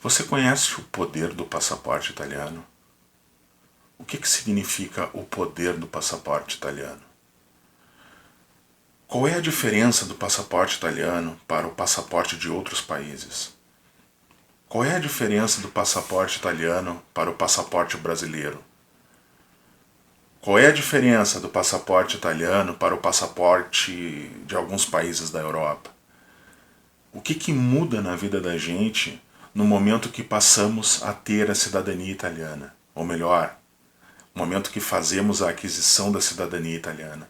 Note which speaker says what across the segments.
Speaker 1: Você conhece o poder do passaporte italiano? O que significa o poder do passaporte italiano? Qual é a diferença do passaporte italiano para o passaporte de outros países? Qual é a diferença do passaporte italiano para o passaporte brasileiro? Qual é a diferença do passaporte italiano para o passaporte de alguns países da Europa? O que muda na vida da gente no momento que passamos a ter a cidadania italiana? Ou melhor, no momento que fazemos a aquisição da cidadania italiana.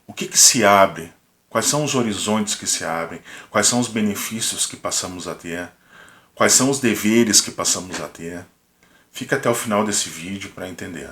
Speaker 1: O que se abre? Quais são os horizontes que se abrem? Quais são os benefícios que passamos a ter? Quais são os deveres que passamos a ter? Fica até o final desse vídeo para entender.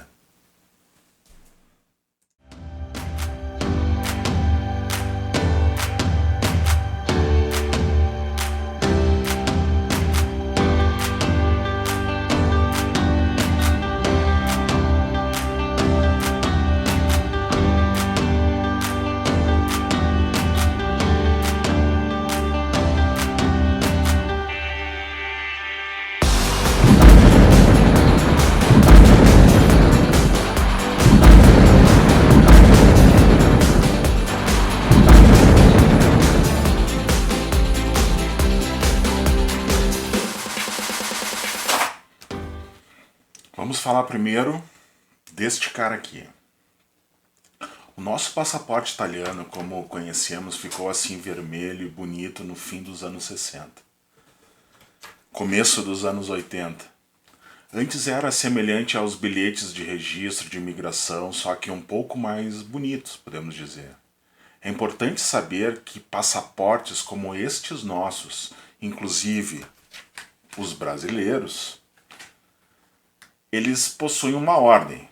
Speaker 1: Vamos falar primeiro deste cara aqui. O nosso passaporte italiano, como o conhecemos, ficou assim vermelho e bonito no fim dos anos 60. Começo dos anos 80. Antes era semelhante aos bilhetes de registro de imigração, só que um pouco mais bonitos, podemos dizer. É importante saber que passaportes como estes nossos, inclusive os brasileiros, eles possuem uma ordem.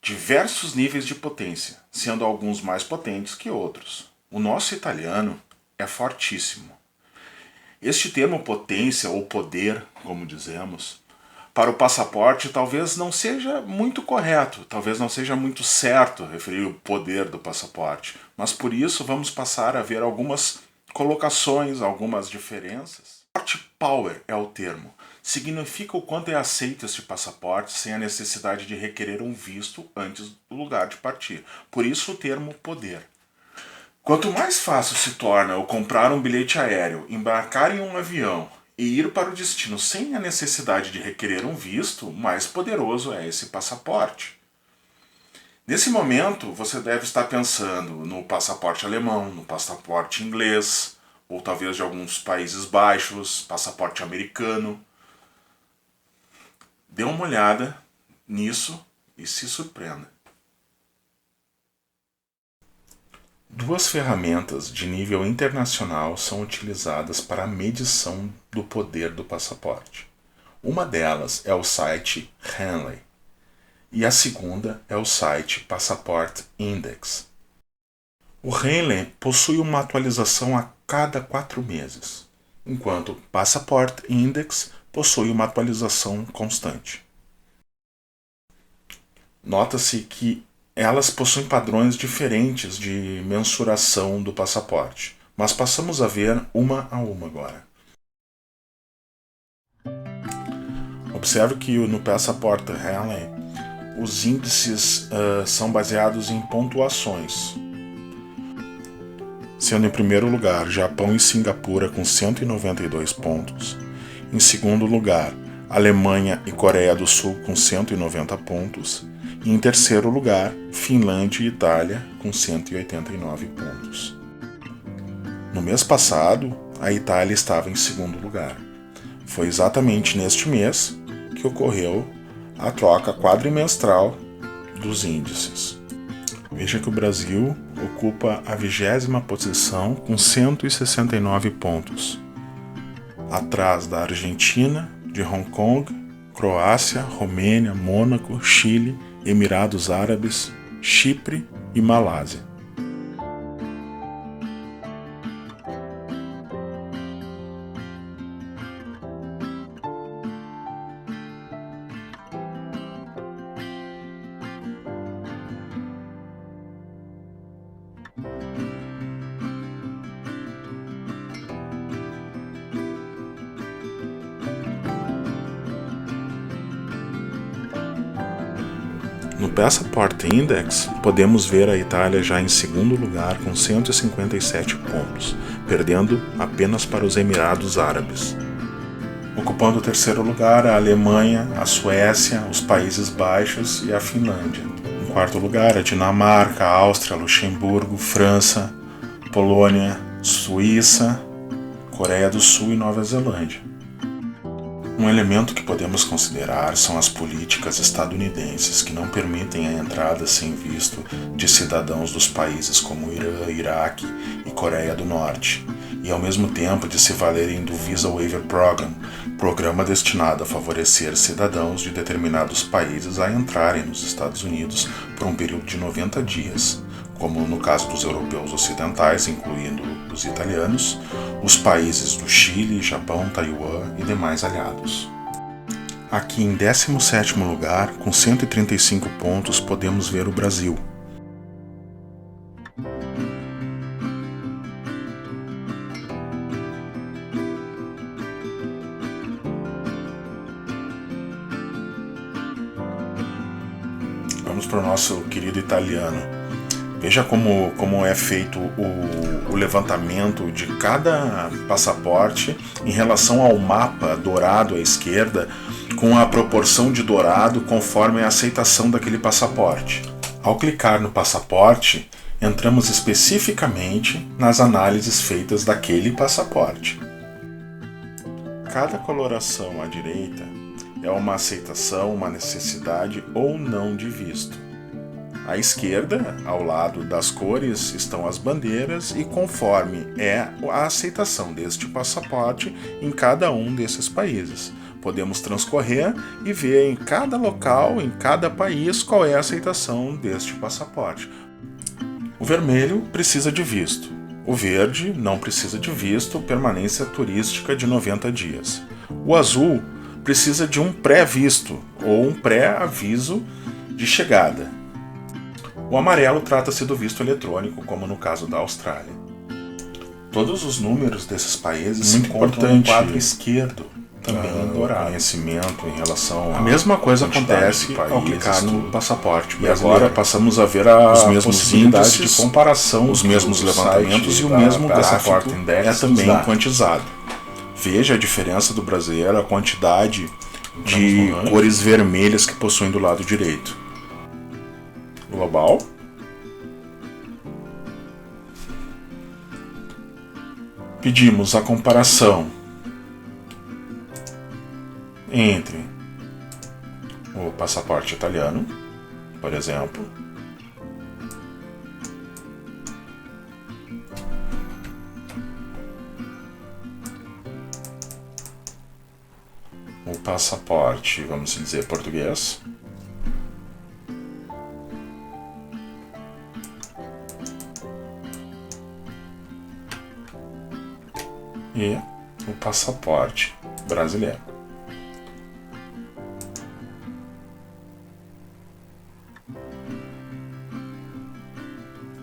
Speaker 1: Diversos níveis de potência, sendo alguns mais potentes que outros. O nosso italiano é fortíssimo. Este termo potência ou poder, como dizemos, para o passaporte talvez não seja muito correto, talvez não seja muito certo referir o poder do passaporte, mas por isso vamos passar a ver algumas colocações, algumas diferenças. Power é o termo. Significa o quanto é aceito este passaporte sem a necessidade de requerer um visto antes do lugar de partir. Por isso o termo poder. Quanto mais fácil se torna o comprar um bilhete aéreo, embarcar em um avião e ir para o destino sem a necessidade de requerer um visto, mais poderoso é esse passaporte. Nesse momento, você deve estar pensando no passaporte alemão, no passaporte inglês, ou talvez de alguns Países Baixos, passaporte americano. Dê uma olhada nisso e se surpreenda. Duas ferramentas de nível internacional são utilizadas para a medição do poder do passaporte. Uma delas é o site Henley e a segunda é o site Passport Index. O Henley possui uma atualização a cada 4 meses, enquanto o Passport Index possui uma atualização constante. Nota-se que elas possuem padrões diferentes de mensuração do passaporte, mas passamos a ver uma a uma agora. Observe que no Passport Henley os índices são baseados em pontuações, sendo em primeiro lugar Japão e Singapura com 192 pontos, em segundo lugar Alemanha e Coreia do Sul com 190 pontos, e em terceiro lugar Finlândia e Itália com 189 pontos. No mês passado, a Itália estava em segundo lugar. Foi exatamente neste mês que ocorreu a troca quadrimestral dos índices. Veja que o Brasil ocupa a 20ª posição com 169 pontos, atrás da Argentina, de Hong Kong, Croácia, Romênia, Mônaco, Chile, Emirados Árabes, Chipre e Malásia. No Passport Index, podemos ver a Itália já em segundo lugar com 157 pontos, perdendo apenas para os Emirados Árabes. Ocupando o terceiro lugar, a Alemanha, a Suécia, os Países Baixos e a Finlândia. Em quarto lugar, a Dinamarca, a Áustria, Luxemburgo, França, Polônia, Suíça, Coreia do Sul e Nova Zelândia. Um elemento que podemos considerar são as políticas estadunidenses que não permitem a entrada sem visto de cidadãos dos países como Irã, Iraque e Coreia do Norte, e ao mesmo tempo de se valerem do Visa Waiver Program, programa destinado a favorecer cidadãos de determinados países a entrarem nos Estados Unidos por um período de 90 dias, como no caso dos europeus ocidentais, incluindo os italianos, os países do Chile, Japão, Taiwan e demais aliados. Aqui em 17º lugar, com 135 pontos, podemos ver o Brasil. Vamos para o nosso querido italiano. Veja como é feito o levantamento de cada passaporte em relação ao mapa dourado à esquerda, com a proporção de dourado conforme a aceitação daquele passaporte. Ao clicar no passaporte, entramos especificamente nas análises feitas daquele passaporte. Cada coloração à direita é uma aceitação, uma necessidade ou não de visto. À esquerda, ao lado das cores, estão as bandeiras e conforme é a aceitação deste passaporte em cada um desses países. Podemos transcorrer e ver em cada local, em cada país, qual é a aceitação deste passaporte. O vermelho precisa de visto. O verde não precisa de visto, permanência turística de 90 dias. O azul precisa de um pré-visto ou um pré-aviso de chegada. O amarelo trata-se do visto eletrônico, como no caso da Austrália. Todos os números desses países se encontram no quadro esquerdo, também dourado. Conhecimento em relação a mesma coisa acontece ao clicar no passaporte brasileiro. E agora passamos a ver os mesmos índices de comparação, os mesmos levantamentos e o mesmo gráfico é também quantizado. Veja a diferença do brasileiro, a quantidade de cores vermelhas que possuem do lado direito. Global. Pedimos a comparação entre o passaporte italiano, por exemplo, o passaporte, vamos dizer, português, e o passaporte brasileiro.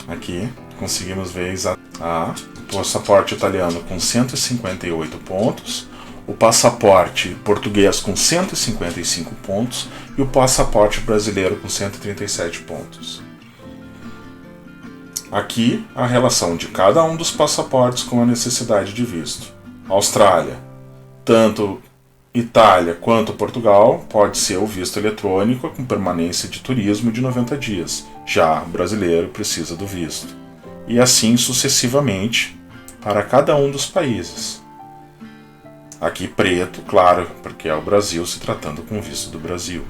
Speaker 1: Aqui conseguimos ver o passaporte italiano com 158 pontos, o passaporte português com 155 pontos e o passaporte brasileiro com 137 pontos. Aqui, a relação de cada um dos passaportes com a necessidade de visto. Austrália, tanto Itália quanto Portugal, pode ser o visto eletrônico com permanência de turismo de 90 dias. Já o brasileiro precisa do visto. E assim sucessivamente para cada um dos países. Aqui preto, claro, porque é o Brasil se tratando com visto do Brasil.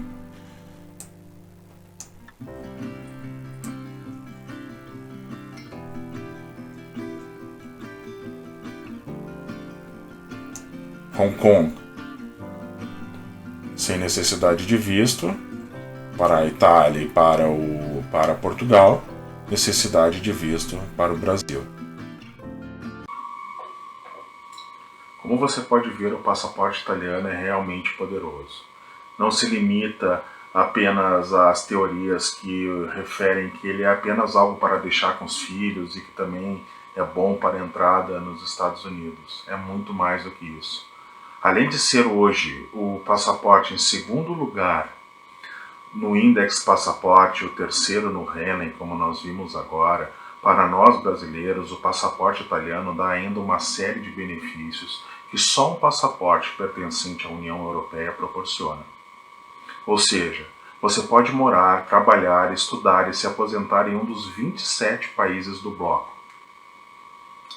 Speaker 1: Hong Kong, sem necessidade de visto, para a Itália e para Portugal, necessidade de visto para o Brasil. Como você pode ver, o passaporte italiano é realmente poderoso. Não se limita apenas às teorias que referem que ele é apenas algo para deixar com os filhos e que também é bom para a entrada nos Estados Unidos. É muito mais do que isso. Além de ser hoje o passaporte em segundo lugar no Index Passaporte, o terceiro no Renen, como nós vimos agora, para nós brasileiros, o passaporte italiano dá ainda uma série de benefícios que só um passaporte pertencente à União Europeia proporciona. Ou seja, você pode morar, trabalhar, estudar e se aposentar em um dos 27 países do bloco.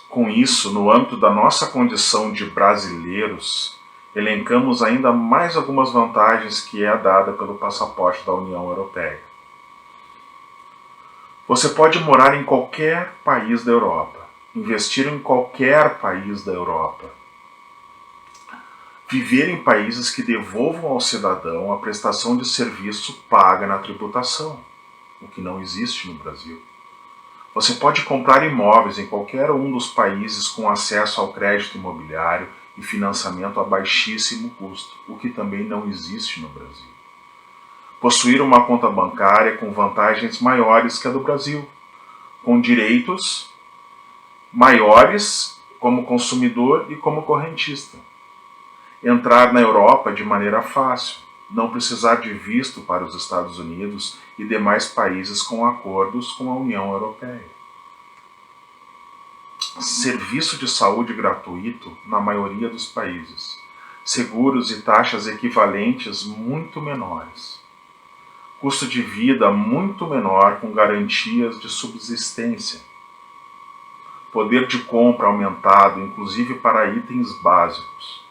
Speaker 1: Com isso, no âmbito da nossa condição de brasileiros, elencamos ainda mais algumas vantagens que é dada pelo passaporte da União Europeia. Você pode morar em qualquer país da Europa, investir em qualquer país da Europa, viver em países que devolvam ao cidadão a prestação de serviço paga na tributação, o que não existe no Brasil. Você pode comprar imóveis em qualquer um dos países com acesso ao crédito imobiliário e financiamento a baixíssimo custo, o que também não existe no Brasil. Possuir uma conta bancária com vantagens maiores que a do Brasil, com direitos maiores como consumidor e como correntista. Entrar na Europa de maneira fácil, não precisar de visto para os Estados Unidos e demais países com acordos com a União Europeia. Serviço de saúde gratuito na maioria dos países. Seguros e taxas equivalentes muito menores. Custo de vida muito menor com garantias de subsistência. Poder de compra aumentado, inclusive para itens básicos.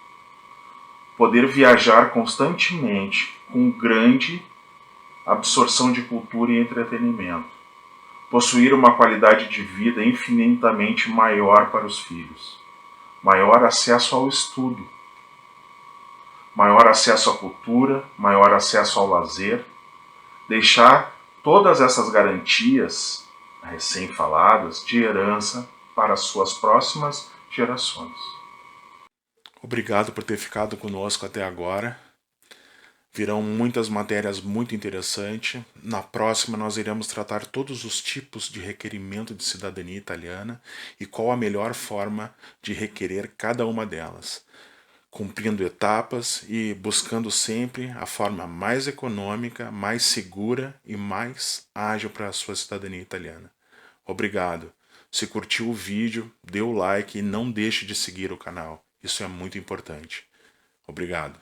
Speaker 1: Poder viajar constantemente com grande absorção de cultura e entretenimento. Possuir uma qualidade de vida infinitamente maior para os filhos. Maior acesso ao estudo. Maior acesso à cultura, maior acesso ao lazer. Deixar todas essas garantias recém-faladas de herança para as suas próximas gerações. Obrigado por ter ficado conosco até agora. Virão muitas matérias muito interessantes. Na próxima nós iremos tratar todos os tipos de requerimento de cidadania italiana e qual a melhor forma de requerer cada uma delas, cumprindo etapas e buscando sempre a forma mais econômica, mais segura e mais ágil para a sua cidadania italiana. Obrigado. Se curtiu o vídeo, dê o like e não deixe de seguir o canal. Isso é muito importante. Obrigado.